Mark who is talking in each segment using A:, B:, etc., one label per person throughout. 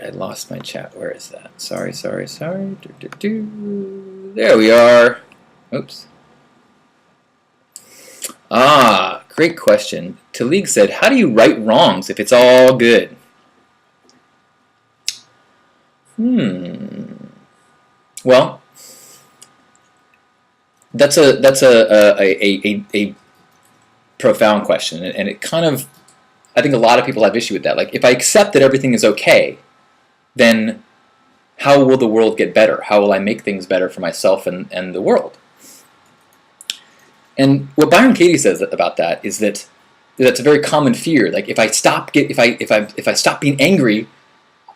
A: I lost my chat. Where is that? Sorry. There we are. Oops. Ah, great question. Talik said, how do you right wrongs if it's all good? Well, that's a profound question, and it kind of, I think a lot of people have issue with that. Like, if I accept that everything is okay, then how will the world get better? How will I make things better for myself and the world? And what Byron Katie says about that is that that's a very common fear. Like, if I stop being angry,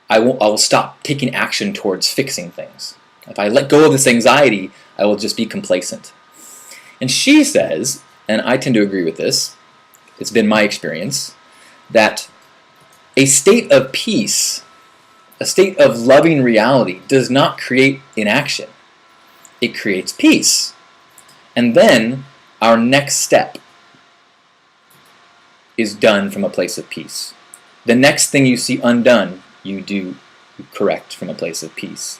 A: I will stop taking action towards fixing things. If I let go of this anxiety, I will just be complacent. And she says, and I tend to agree with this, it's been my experience, that a state of peace, a state of loving reality, does not create inaction. It creates peace. And then our next step is done from a place of peace. The next thing you see undone, you do correct from a place of peace.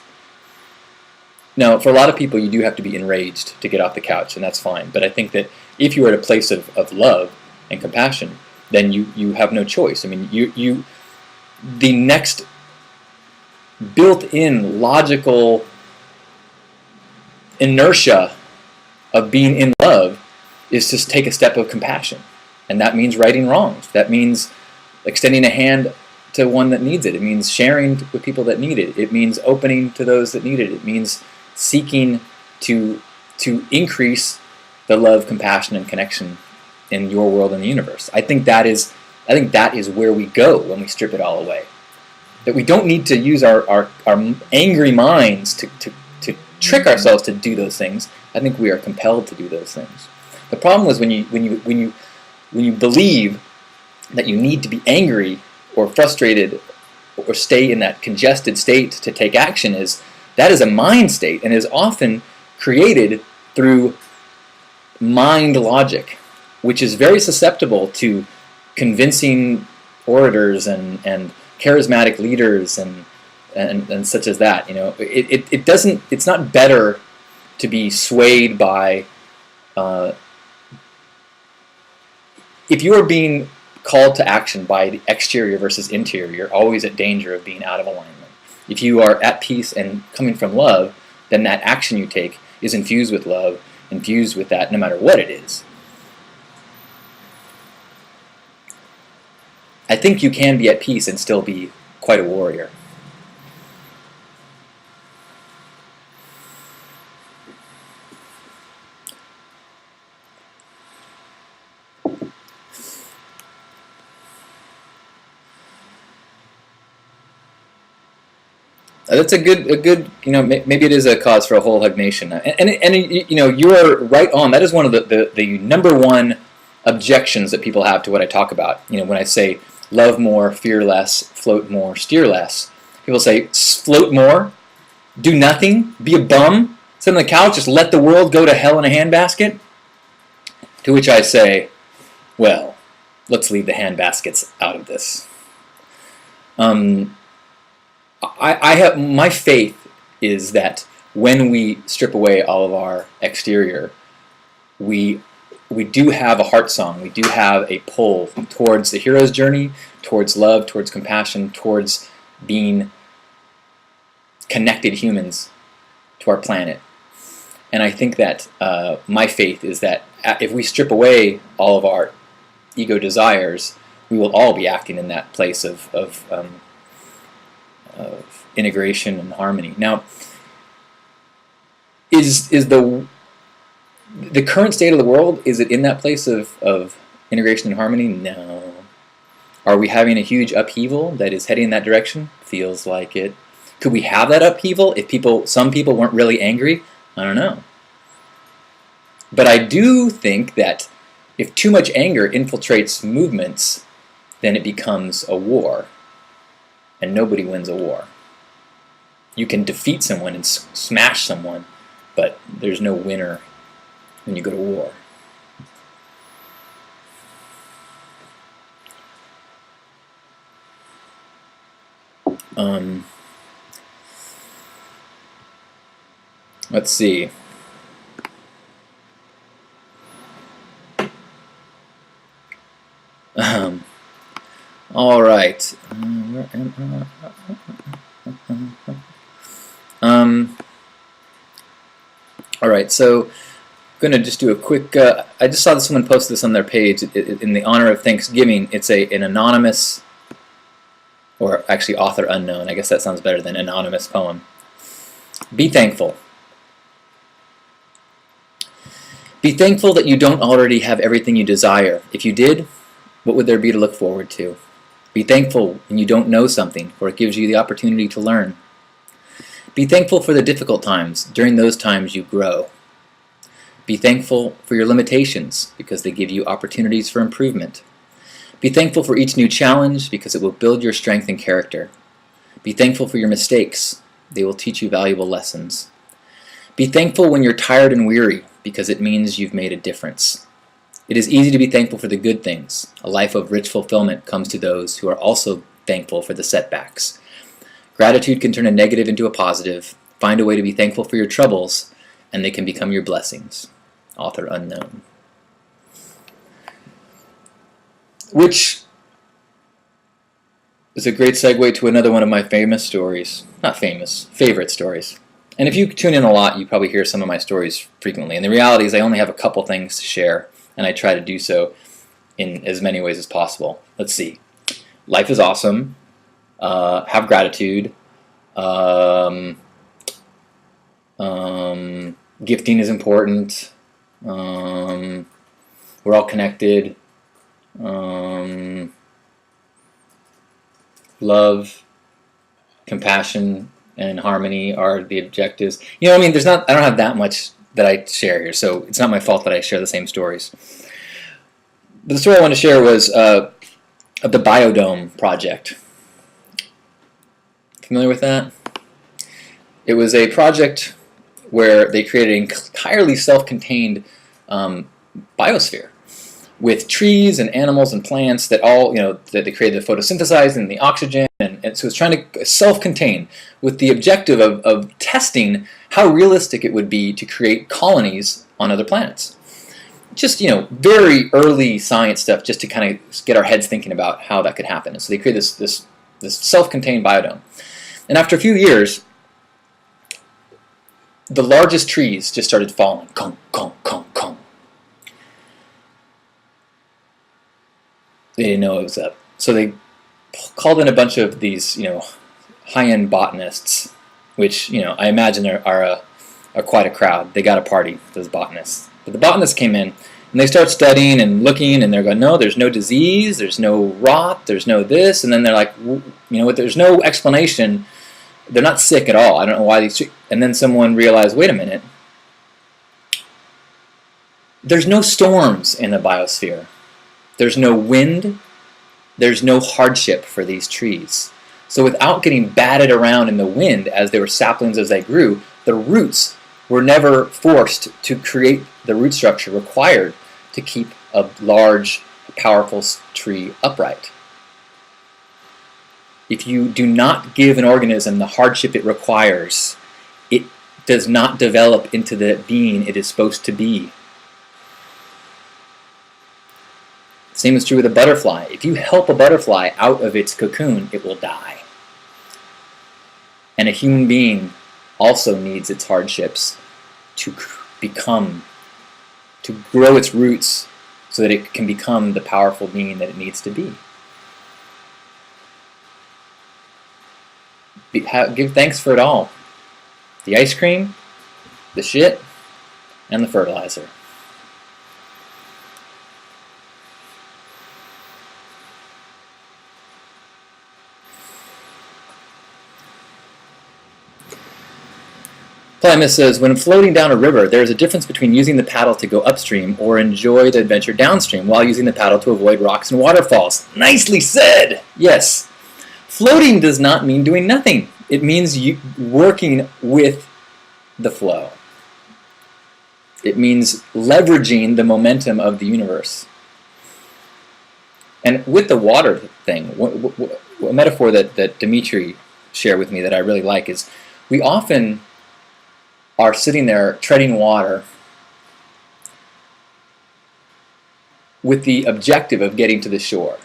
A: Now, for a lot of people, you do have to be enraged to get off the couch, and that's fine. But I think that if you are at a place of love and compassion, then you have no choice. I mean, the next built-in logical inertia of being in love is to take a step of compassion. And that means righting wrongs. That means extending a hand to one that needs it. It means sharing with people that need it. It means opening to those that need it. It means seeking to increase the love, compassion, and connection in your world and the universe. I think that is where we go when we strip it all away. That we don't need to use our angry minds to trick ourselves to do those things. I think we are compelled to do those things. The problem is when you believe that you need to be angry or frustrated or stay in that congested state to take action, that is a mind state and is often created through mind logic, which is very susceptible to convincing orators and charismatic leaders and such as that. You know, it's not better to be swayed by if you are being called to action by the exterior versus interior, you're always at danger of being out of alignment. If you are at peace and coming from love, then that action you take is infused with love, infused with that no matter what it is. I think you can be at peace and still be quite a warrior. That's a good, you know, maybe it is a cause for a whole hug nation. And you know, you are right on. That is one of the number one objections that people have to what I talk about. You know, when I say love more, fear less, float more, steer less, people say float more, do nothing, be a bum, sit on the couch, just let the world go to hell in a handbasket. To which I say, well, let's leave the handbaskets out of this. I have, my faith is that when we strip away all of our exterior, we do have a heart song. We do have a pull towards the hero's journey, towards love, towards compassion, towards being connected humans to our planet. And I think that my faith is that if we strip away all of our ego desires, we will all be acting in that place of integration and harmony. Now, is the current state of the world, is it in that place of integration and harmony? No. Are we having a huge upheaval that is heading in that direction? Feels like it. Could we have that upheaval if some people weren't really angry? I don't know. But I do think that if too much anger infiltrates movements, then it becomes a war. And nobody wins a war. You can defeat someone and smash someone, but there's no winner when you go to war. Um, let's see. All right. All right. So, I'm going to just do a quick. I just saw that someone posted this on their page in the honor of Thanksgiving. It's an anonymous, or actually author unknown. I guess that sounds better than anonymous poem. Be thankful. Be thankful that you don't already have everything you desire. If you did, what would there be to look forward to? Be thankful when you don't know something, for it gives you the opportunity to learn. Be thankful for the difficult times. During those times you grow. Be thankful for your limitations, because they give you opportunities for improvement. Be thankful for each new challenge, because it will build your strength and character. Be thankful for your mistakes. They will teach you valuable lessons. Be thankful when you're tired and weary, because it means you've made a difference. It is easy to be thankful for the good things. A life of rich fulfillment comes to those who are also thankful for the setbacks. Gratitude can turn a negative into a positive. Find a way to be thankful for your troubles, and they can become your blessings. Author unknown. Which is a great segue to another one of my famous stories. Not famous, favorite stories. And if you tune in a lot, you probably hear some of my stories frequently. And the reality is I only have a couple things to share, and I try to do so in as many ways as possible. Let's see. Life is awesome. Have gratitude. Gifting is important. We're all connected. Love, compassion, and harmony are the objectives. You know, I mean, I don't have that much that I share here, so it's not my fault that I share the same stories. But the story I want to share was of the Biodome Project. Familiar with that? It was a project where they created an entirely self-contained biosphere with trees and animals and plants that all, that they created the photosynthesize and the oxygen, and so it's trying to self-contain with the objective of testing how realistic it would be to create colonies on other planets. Just, very early science stuff just to kind of get our heads thinking about how that could happen. And so they created this self-contained biodome. And after a few years, the largest trees just started falling. Kong, kong, kong, kong. They didn't know it was up. So they called in a bunch of these, high-end botanists, which, I imagine are quite a crowd. They got a party, those botanists. But the botanists came in, and they start studying and looking, and they're going, no, there's no disease, there's no rot, there's no this, and then they're like, there's no explanation. They're not sick at all. I don't know why these. And then someone realized, wait a minute, there's no storms in the biosphere. There's no wind. There's no hardship for these trees. So without getting batted around in the wind as they were saplings as they grew, the roots were never forced to create the root structure required to keep a large, powerful tree upright. If you do not give an organism the hardship it requires, it does not develop into the being it is supposed to be. Same is true with a butterfly. If you help a butterfly out of its cocoon, it will die. And a human being also needs its hardships to grow its roots so that it can become the powerful being that it needs to be. Give thanks for it all. The ice cream, the shit, and the fertilizer. Plymus says, when floating down a river, there is a difference between using the paddle to go upstream or enjoy the adventure downstream while using the paddle to avoid rocks and waterfalls. Nicely said! Yes. Floating does not mean doing nothing. It means working with the flow. It means leveraging the momentum of the universe. And with the water thing, a metaphor that Dimitri share with me that I really like is we often are sitting there treading water with the objective of getting to the shore.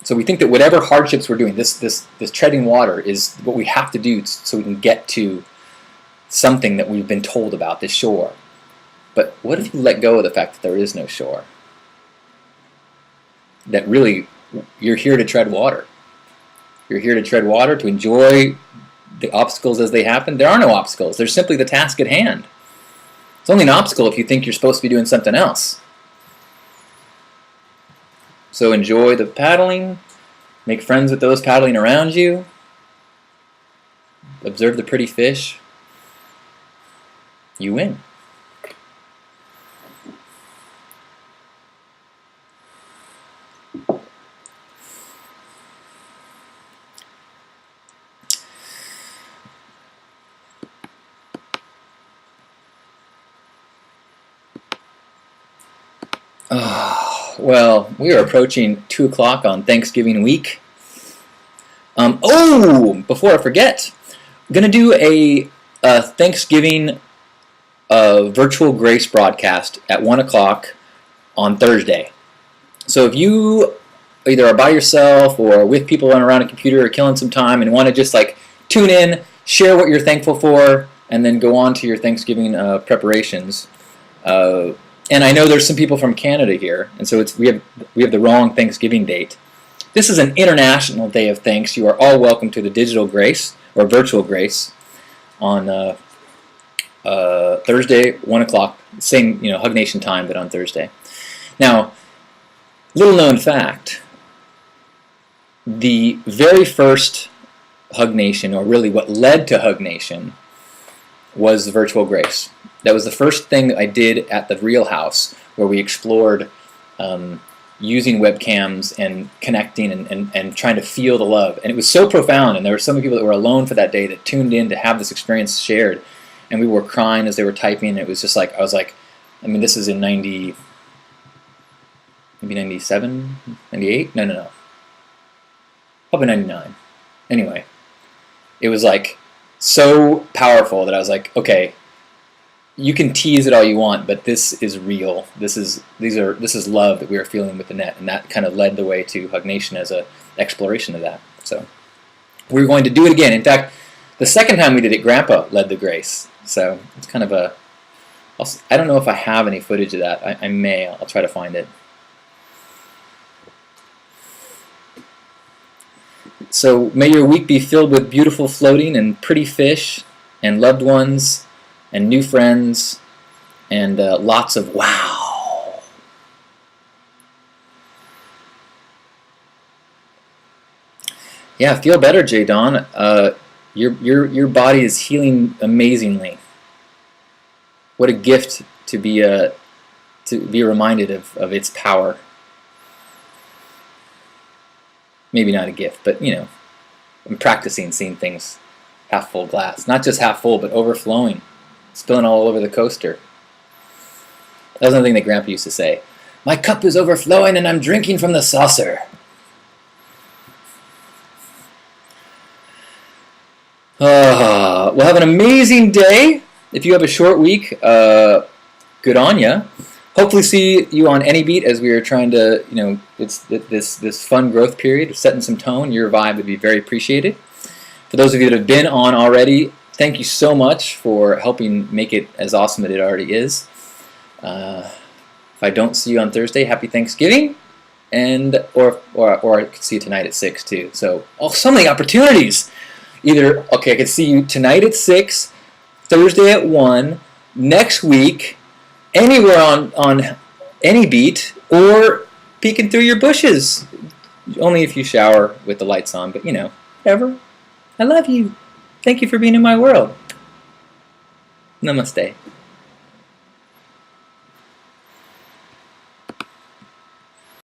A: So we think that whatever hardships we're doing, this treading water is what we have to do so we can get to something that we've been told about, the shore. But what if you let go of the fact that there is no shore? That really, you're here to tread water. You're here to tread water, to enjoy the obstacles as they happen. There are no obstacles. There's simply the task at hand. It's only an obstacle if you think you're supposed to be doing something else. So enjoy the paddling, make friends with those paddling around you, observe the pretty fish. You win. Well, we are approaching 2 o'clock on Thanksgiving week. Before I forget, I'm going to do a Thanksgiving virtual grace broadcast at 1 o'clock on Thursday. So if you either are by yourself or with people running around a computer or killing some time and want to just like tune in, share what you're thankful for, and then go on to your Thanksgiving preparations. And I know there's some people from Canada here, and so we have the wrong Thanksgiving date. This is an international day of thanks. You are all welcome to the digital grace or virtual grace on Thursday, 1 o'clock, same Hug Nation time, but on Thursday. Now, little known fact: the very first Hug Nation, or really what led to Hug Nation, was the virtual grace. That was the first thing that I did at the Real House, where we explored using webcams and connecting and trying to feel the love. And it was so profound, and there were so many people that were alone for that day that tuned in to have this experience shared. And we were crying as they were typing. It was just like, I was like, this is in maybe 97, 98? No. Probably 99. Anyway, it was like so powerful that I was like, okay, you can tease it all you want, but this is real. This is love that we are feeling with the net, and that kind of led the way to Hug Nation as an exploration of that. So we're going to do it again. In fact, the second time we did it, Grandpa led the grace. So it's kind of I don't know if I have any footage of that. I may. I'll try to find it. So may your week be filled with beautiful floating and pretty fish and loved ones and new friends, and lots of wow. Yeah, feel better, J. Don. Your body is healing amazingly. What a gift to be reminded of its power. Maybe not a gift, but I'm practicing seeing things half full glass, not just half full, but overflowing. Spilling all over the coaster. That was another thing that Grandpa used to say. My cup is overflowing and I'm drinking from the saucer. Well, have an amazing day. If you have a short week, good on ya. Hopefully see you on AnyBeat as we are trying to, it's this fun growth period, setting some tone. Your vibe would be very appreciated. For those of you that have been on already, thank you so much for helping make it as awesome as it already is. If I don't see you on Thursday, happy Thanksgiving, or I could see you tonight at 6 too. So, so many opportunities. I could see you tonight at 6, Thursday at 1, next week, anywhere on AnyBeat, or peeking through your bushes. Only if you shower with the lights on, but whatever. I love you. Thank you for being in my world. Namaste.